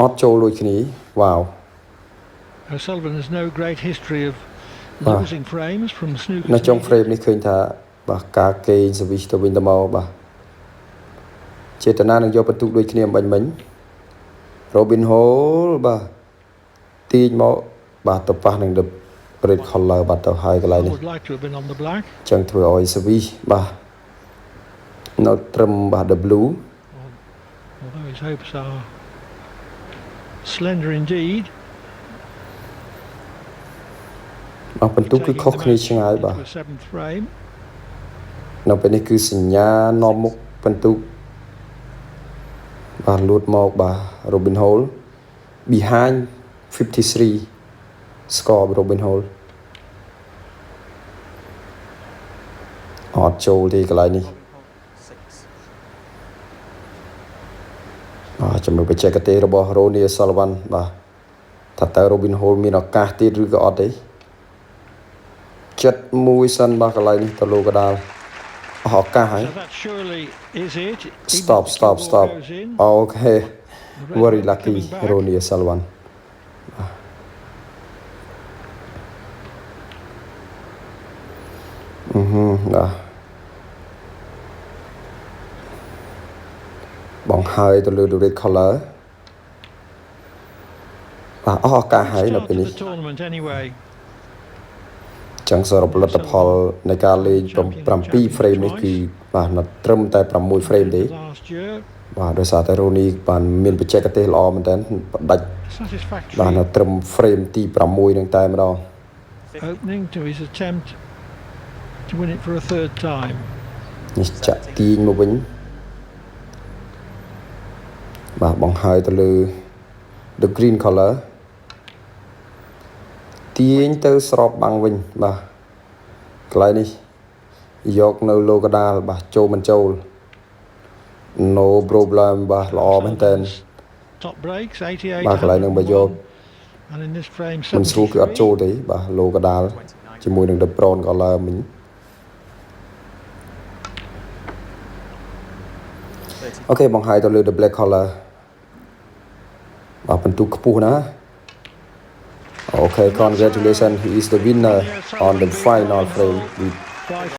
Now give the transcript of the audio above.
អត់ចូលដូចគ្នា wow O'Sullivan has no great history of losing frames from snooker នៅចុង frame នេះឃើញថាបាទការគេងសវិសទៅវិញទៅមកបាទចេតនានឹងយកបន្ទុកដូចគ្នាបាញ់មិញ Robin Hall បាទទាញមកបាទទៅប៉ះនឹង the red color បាទទៅហើយកន្លែងនេះចឹងធ្វើឲ្យសវិសបាទនៅត្រឹមបាទ the blue although his hopes are slender indeed បាទបន្ទុកគឺខុសគ្នាឆ្ងាយបាទនៅពេលនេះគឺសញ្ញានាំមុខបន្ទុកបាទលូតមកបាទ Robin Hall behind 53 score Robin Hall អត់ចូលទេកន្លែងនេះចំណុចបច្ចេកទេសរបស់ Ronnie O'Sullivan បាទថាតើ Robin Hall មានឱកាសទៀតឬក៏អត់ទេចិត្តមួយសិនបាទកន្លែងនេះទៅលោកកដាលអស់ឱកាសហើយ stop okay very lucky Ronnie O'Sullivan បាទបងហើយទៅលើ red color បាទអស់ឱកាសហើយនៅពេលនេះចឹងសរុបលទ្ធផលនៃការលេង7 frame នេះគឺបាទនៅត្រឹមតែ6 frame ទេបាទដោយសារតែ Ronnie បានមានបច្ចេកទេសល្អមែនតើផ្ដាច់បាទនៅត្រឹម frame ទី6នឹងតែម្ដង opening to his attempt to win it for a third time នេះចាក់ទាញមកវិញបាទបងហើយទៅលើ the green color ទាញទៅស្របបាំងវិញបាទកន្លែងនេះយកនៅលោកកដាលបាទចូលមិនចូល no problem បាទល្អមែនតើ top breaks 88 បាទកន្លែងនឹងបើយក and in this frame មិនស្រួលគឺអត់ចូលទេបាទលោកកដាលជាមួយនឹង the prawn color មិញអូខេបងហើយទៅលើ the black color បាទបន្ទុកខ្ពស់ណាOkay, congratulations. He is the winner on the final frame.